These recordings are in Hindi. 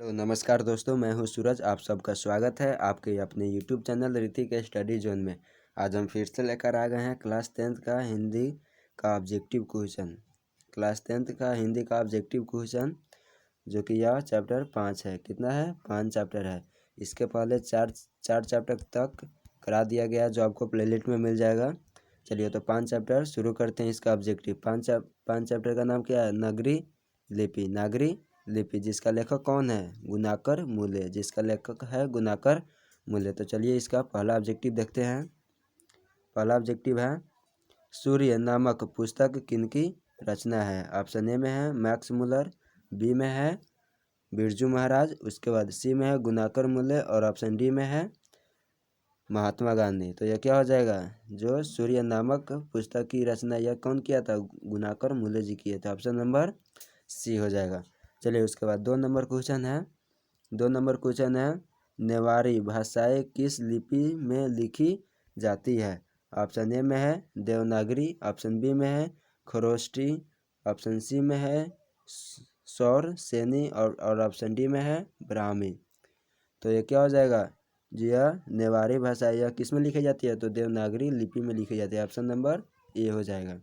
तो नमस्कार दोस्तों, मैं हूं सूरज। आप सबका स्वागत है आपके अपने YouTube channel Hrithik study zone में। आज हम फिर से लेकर आ गए हैं क्लास 10th का हिंदी का ऑब्जेक्टिव क्वेश्चन। क्लास 10th का हिंदी का ऑब्जेक्टिव क्वेश्चन जो कि यह चैप्टर 5 है। कितना है? 5 चैप्टर है। इसके पहले चार चैप्टर तक करा दिया गया जो आपको प्लेलिस्ट में मिल जाएगा। चलिए तो 5 चैप्टर शुरू करते हैं। इसका ऑब्जेक्टिव पाँच चैप्टर का नाम क्या है? नागरी लिपि। नागरी लिपि जिसका लेखक कौन है? गुणाकर मूल्य। जिसका लेखक है गुणाकर मूल्य। तो चलिए इसका पहला ऑब्जेक्टिव देखते हैं। पहला ऑब्जेक्टिव है सूर्य नामक पुस्तक किनकी रचना है? ऑप्शन ए में है मैक्स मुलर, बी में है बिरजू महाराज, उसके बाद सी में है गुणाकर मूल्य और ऑप्शन डी में है महात्मा गांधी। तो यह क्या हो जाएगा? जो सूर्य नामक पुस्तक की रचना यह कौन किया था? गुणाकर मूल्य जी किए थे। ऑप्शन नंबर सी हो जाएगा। चलिए उसके बाद 2 नंबर क्वेश्चन है। 2 नंबर क्वेश्चन है नेवारी भाषाएं किस लिपि में लिखी जाती है? ऑप्शन ए में है देवनागरी, ऑप्शन बी में है खरोष्टी, ऑप्शन सी में है सौर सैनी और ऑप्शन डी में है ब्राह्मी। तो ये क्या हो जाएगा? जी यह नेवारी भाषा यह किस में लिखी जाती है? तो देवनागरी लिपि में लिखी जाती है। ऑप्शन नंबर ए हो जाएगा।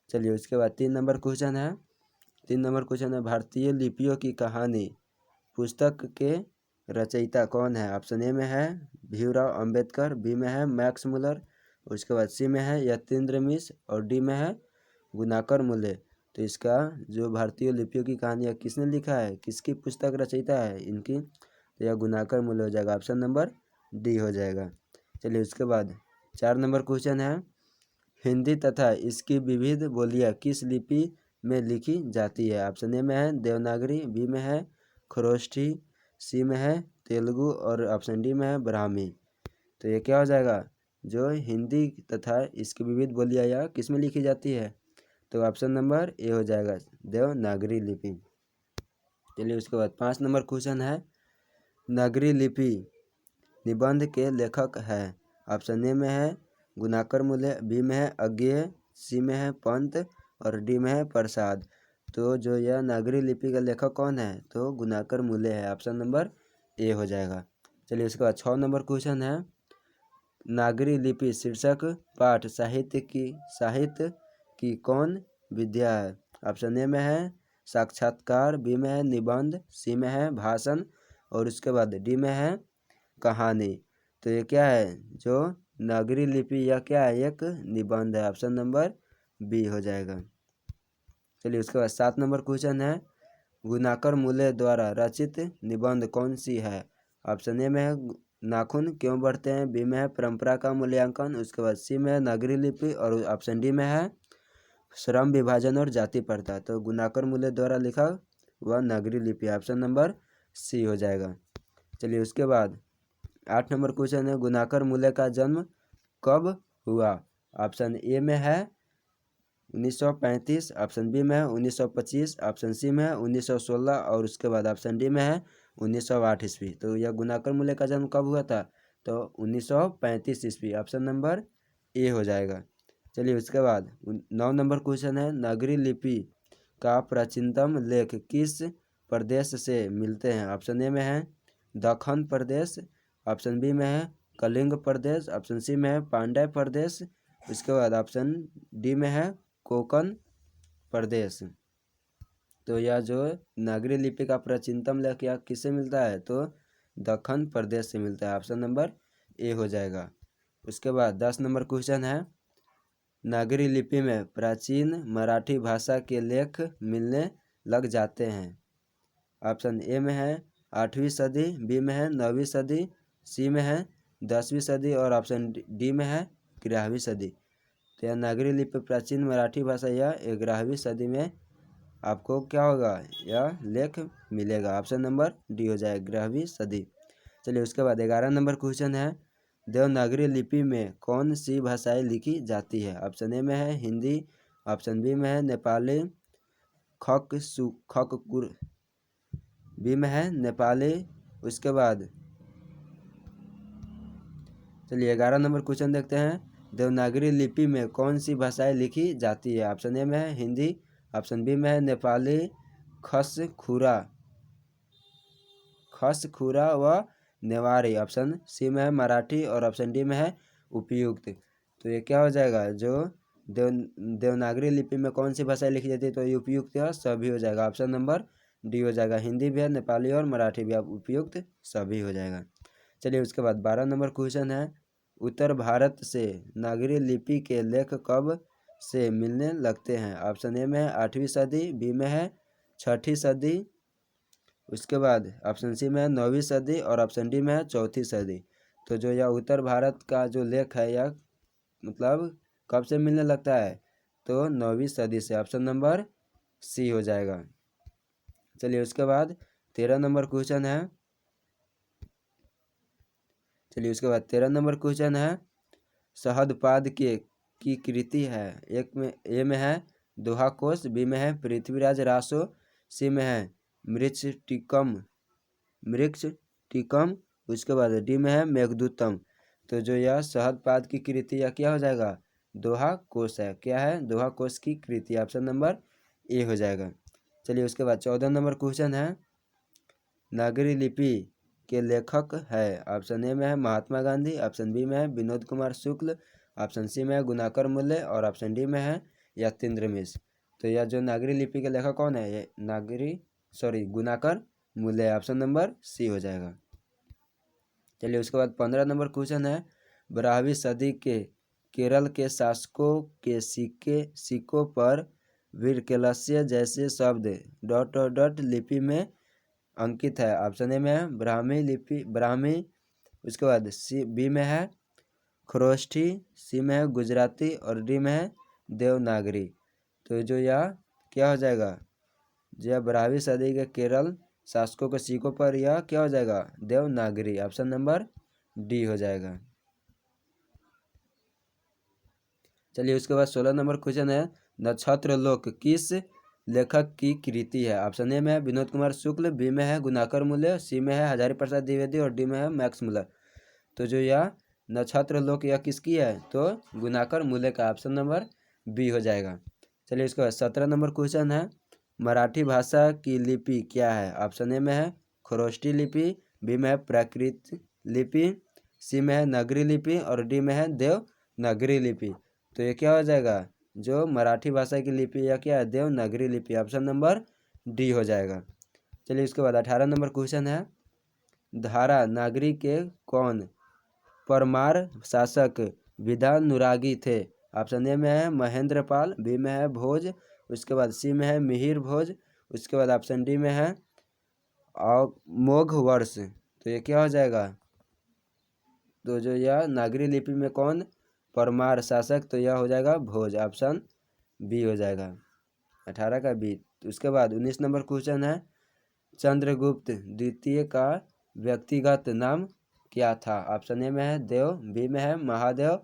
चलिए उसके बाद 3 नंबर क्वेश्चन है। 3 नंबर क्वेश्चन है भारतीय लिपियों की कहानी पुस्तक के रचयिता कौन है? ऑप्शन ए में है भीमराव अंबेडकर, बी में है मैक्स मुलर, उसके बाद सी में है यतीन्द्र मिश्र और डी में है गुणाकर मूल्य। तो इसका जो भारतीय लिपियों की कहानी है किसने लिखा है? किसकी पुस्तक रचयिता है इनकी? तो यह गुणाकर मूल्य हो जाएगा। ऑप्शन नंबर डी हो जाएगा। चलिए उसके बाद 4 नंबर क्वेश्चन है हिंदी तथा इसकी विविध बोलियां किस लिपि में लिखी जाती है? ऑप्शन ए में है देवनागरी, बी में है खरोष्ठी, सी में है तेलुगु और ऑप्शन डी में है ब्राह्मी। तो ये क्या हो जाएगा? जो हिंदी तथा इसकी विविध बोलियां यह किस में लिखी जाती है? तो ऑप्शन नंबर ए हो जाएगा देवनागरी लिपि। चलिए उसके बाद 5 नंबर क्वेश्चन है नागरी लिपि निबंध के लेखक है? ऑप्शन ए में है गुणाकर मूल्य, बी में है अज्ञेय, सी में है पंत और डी में है प्रसाद। तो जो यह नागरी लिपि का लेखक कौन है? तो गुणाकर मूल्य है। ऑप्शन नंबर ए हो जाएगा। चलिए उसके बाद 6 नंबर क्वेश्चन है नागरी लिपि शीर्षक पाठ साहित्य की कौन विद्या है? ऑप्शन ए में है साक्षात्कार, बी में है निबंध, सी में है भाषण और उसके बाद डी में है कहानी। तो ये क्या है? जो नागरी लिपि यह क्या है? एक निबंध है। ऑप्शन नंबर बी हो जाएगा। चलिए उसके बाद 7 नंबर क्वेश्चन है गुणाकर मूल्य द्वारा रचित निबंध कौन सी है? ऑप्शन ए में है नाखून क्यों बढ़ते हैं, बी में है परंपरा का मूल्यांकन, उसके बाद सी में है नागरी लिपि और ऑप्शन डी में है श्रम विभाजन और जाति प्रथा। तो गुणाकर मूल्य द्वारा लिखा वह नागरी लिपि। ऑप्शन नंबर सी हो जाएगा। चलिए उसके बाद 8 नंबर क्वेश्चन है गुणाकर मूल्य का जन्म कब हुआ? ऑप्शन ए में है 1935, ऑप्शन बी में है 1925, ऑप्शन सी में है 1916 और उसके बाद ऑप्शन डी में है 1908 ईस्वी। तो यह गुणाकर मूल्य का जन्म कब हुआ था? तो 1935 ईस्वी। ऑप्शन नंबर ए हो जाएगा। चलिए उसके बाद 9 नंबर क्वेश्चन है नागरी लिपि का प्राचीनतम लेख किस प्रदेश से मिलते हैं? ऑप्शन ए में है दक्खन प्रदेश, ऑप्शन बी में है कलिंग प्रदेश, ऑप्शन सी में है पांड्य प्रदेश, उसके बाद ऑप्शन डी में है कोंकण प्रदेश। तो यह जो नागरी लिपि का प्राचीनतम लेख यह किससे मिलता है? तो दक्खन प्रदेश से मिलता है। ऑप्शन नंबर ए हो जाएगा। उसके बाद 10 नंबर क्वेश्चन है नागरी लिपि में प्राचीन मराठी भाषा के लेख मिलने लग जाते हैं। ऑप्शन ए में है 8वीं सदी, बी में है 9वीं सदी, सी में है 10वीं सदी और ऑप्शन डी में है 11वीं सदी। तो यह नागरी लिपि प्राचीन मराठी भाषा यह 11वीं सदी में आपको क्या होगा? यह लेख मिलेगा। ऑप्शन नंबर डी हो जाए 11वीं सदी। चलिए उसके बाद 11 नंबर क्वेश्चन है देवनागरी लिपि में कौन सी भाषाएं लिखी जाती है? ऑप्शन ए में है हिंदी, ऑप्शन बी में है नेपाली, बी में है नेपाली, उसके बाद चलिए 11 नंबर क्वेश्चन देखते हैं देवनागरी लिपि में कौन सी भाषाएं लिखी जाती है? ऑप्शन ए में है हिंदी, ऑप्शन बी में है नेपाली, खसखुरा, खस, खुरा व नेवारी। ऑप्शन सी में है मराठी और ऑप्शन डी में है उपयुक्त। तो ये क्या हो जाएगा, जो देवनागरी लिपि में कौन सी भाषा लिखी जाती है, तो ये उपयुक्त है सभी हो जाएगा। ऑप्शन नंबर डी हो जाएगा। हिंदी भी है, नेपाली और मराठी भी, आप उपयुक्त सभी हो जाएगा। चलिए उसके बाद 12 नंबर क्वेश्चन है, उत्तर भारत से नागरी लिपि के लेख कब से मिलने लगते हैं। ऑप्शन ए में है 8वीं सदी, बी में है 6ठी सदी, उसके बाद ऑप्शन सी में है 9वीं सदी और ऑप्शन डी में है 4थी सदी। तो जो यह उत्तर भारत का जो लेख है यह मतलब कब से मिलने लगता है, तो 9वीं सदी से। ऑप्शन नंबर सी हो जाएगा। चलिए उसके बाद 13 नंबर क्वेश्चन है। चलिए उसके बाद 13 नंबर क्वेश्चन है, सहदपाद के की कृति है। एक में ए में है दोहा कोश, बी में है पृथ्वीराज रासो, सी में है मृक्षटिकम, उसके बाद डी में है मेघदूतम। तो जो यह सहदपाद की कृति यह क्या हो जाएगा, दोहा कोश है। क्या है, दोहा कोश की कृति। ऑप्शन नंबर ए हो जाएगा। चलिए उसके बाद 14 नंबर क्वेश्चन है, नागरी लिपि के लेखक है। ऑप्शन ए में है महात्मा गांधी, ऑप्शन बी में है विनोद कुमार शुक्ल, ऑप्शन सी में है गुनाकर मूल्य और ऑप्शन डी में है यतीन्द्र मिश्र। तो यह जो नागरी लिपि के लेखक कौन है, ये गुनाकर मूल्य। ऑप्शन नंबर सी हो जाएगा। चलिए उसके बाद 15 नंबर क्वेश्चन है, 12वीं सदी के केरल के शासकों के सिक्कों पर वीरकेलस्य जैसे शब्द ... लिपि में अंकित है। ऑप्शन ए में है ब्राह्मी, उसके बाद बी में है खरोष्ठी, सी में है गुजराती और डी में है देवनागरी। तो जो यह क्या हो जाएगा, जो यह 12वीं सदी के केरल शासकों के सिक्कों पर यह क्या हो जाएगा, देवनागरी। ऑप्शन नंबर डी हो जाएगा। चलिए उसके बाद 16 नंबर क्वेश्चन है, नक्षत्र लोक किस लेखक की कृति है। ऑप्शन ए में है विनोद कुमार शुक्ल, बी में है गुनाकर मूल्य, सी में है हजारी प्रसाद द्विवेदी और डी में है मैक्स मुलर। तो जो यह नक्षत्र लोक यह किसकी है, तो गुनाकर मूल्य का। ऑप्शन नंबर बी हो जाएगा। चलिए इसके बाद 17 नंबर क्वेश्चन है, मराठी भाषा की लिपि क्या है। ऑप्शन ए में है खरोष्ठी लिपि, बी में है प्राकृत लिपि, सी में है नगरी लिपि और डी में है देवनागरी लिपि। तो ये क्या हो जाएगा, जो मराठी भाषा की लिपि या क्या है, देवनागरी लिपि। ऑप्शन नंबर डी हो जाएगा। चलिए इसके बाद 18 नंबर क्वेश्चन है, धारा नागरी के कौन परमार शासक विधानुरागी थे। ऑप्शन ए में है महेंद्र पाल, बी में है भोज, उसके बाद सी में है मिहिर भोज, उसके बाद ऑप्शन डी में है मोघ वर्ष। तो ये क्या हो जाएगा, तो जो यह नागरी लिपि में कौन परमार शासक, तो यह हो जाएगा भोज। ऑप्शन बी हो जाएगा, 18 का बी। उसके बाद 19 नंबर क्वेश्चन है, चंद्रगुप्त द्वितीय का व्यक्तिगत नाम क्या था। ऑप्शन ए में है देव, बी में है महादेव,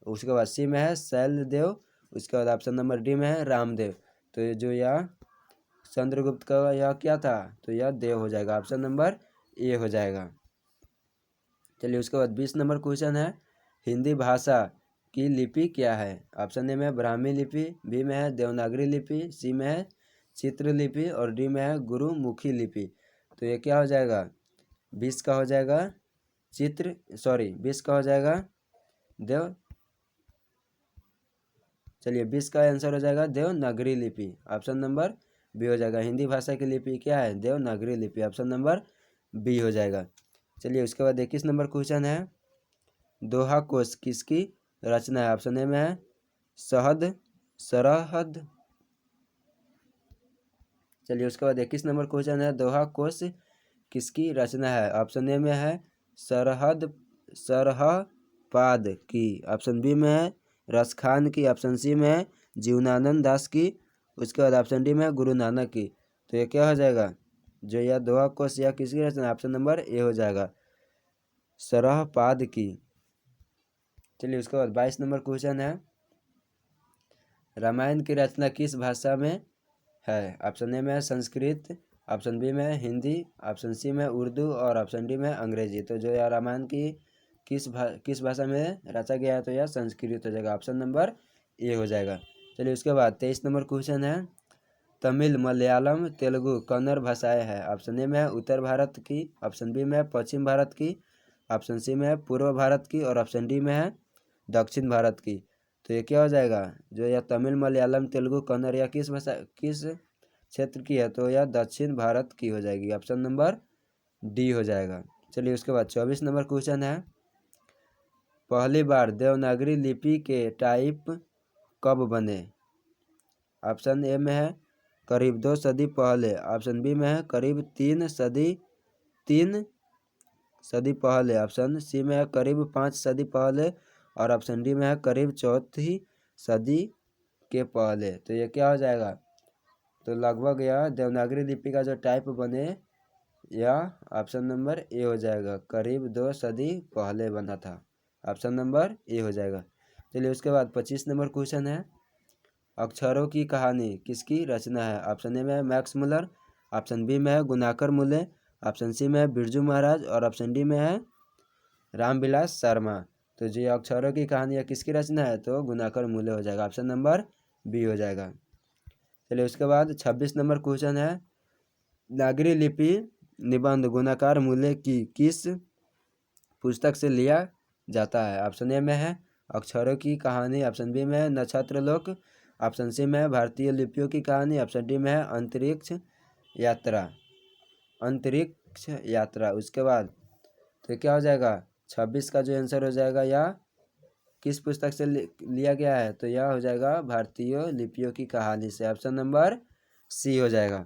उसके बाद सी में है शैलदेव, उसके बाद ऑप्शन नंबर डी में है रामदेव। तो ये जो यह चंद्रगुप्त का यह क्या था, तो यह देव हो जाएगा। ऑप्शन नंबर ए हो जाएगा। चलिए उसके बाद 20 नंबर क्वेश्चन है, हिंदी भाषा की लिपि क्या है। ऑप्शन ए में है ब्राह्मी लिपि, बी में है देवनागरी लिपि, सी में है चित्र लिपि और डी में है गुरुमुखी लिपि। तो ये क्या हो जाएगा, 20 का हो जाएगा 20 का हो जाएगा चलिए 20 का आंसर हो जाएगा देवनागरी लिपि। ऑप्शन नंबर बी हो जाएगा। हिंदी भाषा की लिपि क्या है, देवनागरी लिपि। ऑप्शन नंबर बी हो जाएगा। चलिए उसके बाद 21 नंबर क्वेश्चन है, दोहा कोश किसकी रचना है। ऑप्शन ए में है सरहद। चलिए उसके बाद 21 नंबर क्वेश्चन है, दोहा कोश किसकी रचना है। ऑप्शन ए में है सरहपाद की, ऑप्शन बी में है रसखान की, ऑप्शन सी में है जीवनानंद दास की, उसके बाद ऑप्शन डी में है गुरु नानक की। तो ये क्या हो जाएगा, जो यह दोहा कोश यह किसकी रचना। ऑप्शन नंबर ए हो जाएगा, सरहपाद की। चलिए उसके बाद 22 नंबर क्वेश्चन है, रामायण की रचना किस भाषा में है। ऑप्शन ए में है संस्कृत, ऑप्शन बी में है हिंदी, ऑप्शन सी में उर्दू और ऑप्शन डी में अंग्रेजी। तो जो यह रामायण की किस भाषा में रचा गया है, तो यह संस्कृत हो जाएगा। ऑप्शन नंबर ए हो जाएगा। चलिए उसके बाद 23 नंबर क्वेश्चन है, तमिल, मलयालम, तेलुगु, कन्नड़ भाषाएं हैं? ऑप्शन ए में है उत्तर भारत की, ऑप्शन बी में है पश्चिम भारत की, ऑप्शन सी में है पूर्व भारत की और ऑप्शन डी में है दक्षिण भारत की। तो ये क्या हो जाएगा, जो यह तमिल, मलयालम, तेलुगु, कन्नड़ या किस भाषा किस क्षेत्र की है, तो यह दक्षिण भारत की हो जाएगी। ऑप्शन नंबर डी हो जाएगा। चलिए उसके बाद 24 नंबर क्वेश्चन है, पहली बार देवनागरी लिपि के टाइप कब बने? ऑप्शन ए में है करीब 2 सदी पहले, ऑप्शन बी में है करीब 3 सदी पहले, ऑप्शन सी में है करीब 5 सदी पहले और ऑप्शन डी में है करीब 4वीं सदी के पहले। तो ये क्या हो जाएगा, तो लगभग यह देवनागरी लिपि का जो टाइप बने यह ऑप्शन नंबर ए हो जाएगा, करीब 2 सदी पहले बना था। ऑप्शन नंबर ए हो जाएगा। चलिए उसके बाद 25 नंबर क्वेश्चन है, अक्षरों की कहानी किसकी रचना है? ऑप्शन ए में है मैक्स मुलर, ऑप्शन बी में है गुनाकर मुले, ऑप्शन सी में है बिरजू महाराज और ऑप्शन डी में है रामविलास शर्मा। तो जो अक्षरों की कहानी है किसकी रचना है, तो गुनाकर मुले हो जाएगा। ऑप्शन नंबर बी हो जाएगा। चलिए उसके बाद 26 नंबर क्वेश्चन है, नागरी लिपि निबंध गुनाकर मुले की किस पुस्तक से लिया जाता है? ऑप्शन ए में है अक्षरों की कहानी, ऑप्शन बी में है नक्षत्र लोक, ऑप्शन सी में है भारतीय लिपियों की कहानी, ऑप्शन डी में है अंतरिक्ष यात्रा। उसके बाद तो क्या हो जाएगा, 26 का जो आंसर हो जाएगा या किस पुस्तक से लिया गया है, तो यह हो जाएगा भारतीय लिपियों की कहानी से। ऑप्शन नंबर सी हो जाएगा।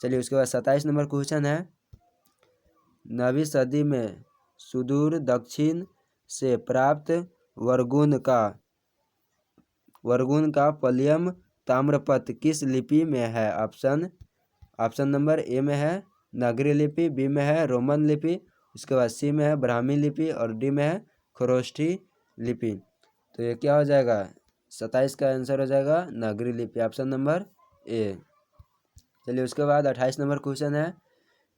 चलिए उसके बाद 27 नंबर क्वेश्चन है, 9वीं सदी में सुदूर दक्षिण से प्राप्त वर्गुन का पल्यम ताम्रपत्र किस लिपि में है? ऑप्शन नंबर ए में है नागरी लिपि, बी में है रोमन लिपि, उसके बाद सी में है ब्राह्मी लिपि और डी में है खरोष्ठी लिपि। तो ये क्या हो जाएगा, 27 का आंसर हो जाएगा नागरी लिपि, ऑप्शन नंबर ए। चलिए उसके बाद 28 नंबर क्वेश्चन है,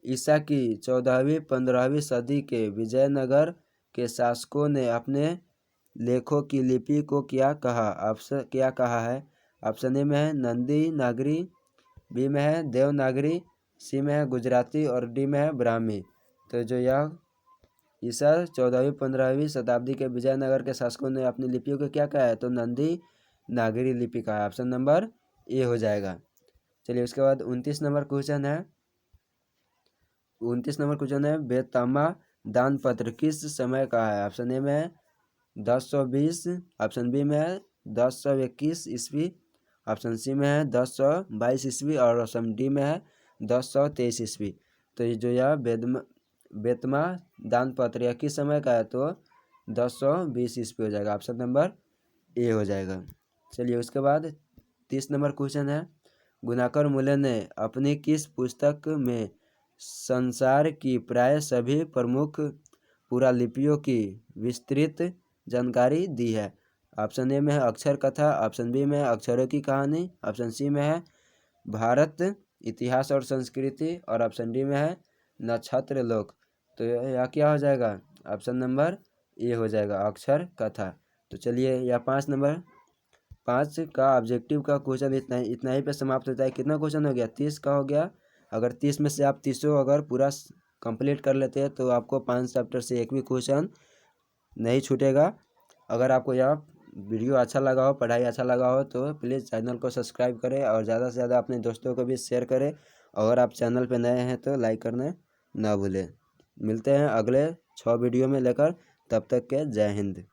ईसा की 14वीं-15वीं सदी के विजयनगर के शासकों ने अपने लेखों की लिपि को क्या कहा है? ऑप्शन ए में है नंदी नागरी, बी में है देवनागरी, सी में है गुजराती और डी में है ब्राह्मी। तो जो यह ईसा 14वीं-15वीं शताब्दी के विजयनगर के शासकों ने अपनी लिपियों को क्या कहा है, तो नंदी नागरी लिपि का है। ऑप्शन नंबर ए हो जाएगा। चलिए उसके बाद 29 नंबर क्वेश्चन है, बेतमा दानपत्र किस समय का है? ऑप्शन ए में है 1020, ऑप्शन बी में है 1021 ईस्वी, ऑप्शन सी में है 1022 ईस्वी और ऑप्शन डी में है 1023 ईस्वी। तो ये जो यह बेतमा दानपत्र यह किस समय का है, तो 1020 ईस्वी हो जाएगा। ऑप्शन नंबर ए हो जाएगा। चलिए उसके बाद 30 नंबर क्वेश्चन है, गुनाकर मुले ने अपनी किस पुस्तक में संसार की प्राय सभी प्रमुख पुरालिपियों की विस्तृत जानकारी दी है? ऑप्शन ए में है अक्षर कथा, ऑप्शन बी में है अक्षरों की कहानी, ऑप्शन सी में है भारत इतिहास और संस्कृति और ऑप्शन डी में है नक्षत्र लोक। तो यह क्या हो जाएगा, ऑप्शन नंबर ए हो जाएगा, अक्षर कथा। तो चलिए यह 5 का ऑब्जेक्टिव का क्वेश्चन इतना ही पे समाप्त होता है। कितना क्वेश्चन हो गया, 30 का हो गया। अगर 30 में से आप 30 अगर पूरा कंप्लीट कर लेते हैं तो आपको 5 चैप्टर से एक भी क्वेश्चन नहीं छूटेगा। अगर आपको यह वीडियो अच्छा लगा हो, पढ़ाई अच्छा लगा हो, तो प्लीज़ चैनल को सब्सक्राइब करें और ज़्यादा से ज़्यादा अपने दोस्तों को भी शेयर करें। अगर आप चैनल पे नए हैं तो लाइक करना ना भूलें। मिलते हैं अगले 6 वीडियो में लेकर, तब तक के जय हिंद।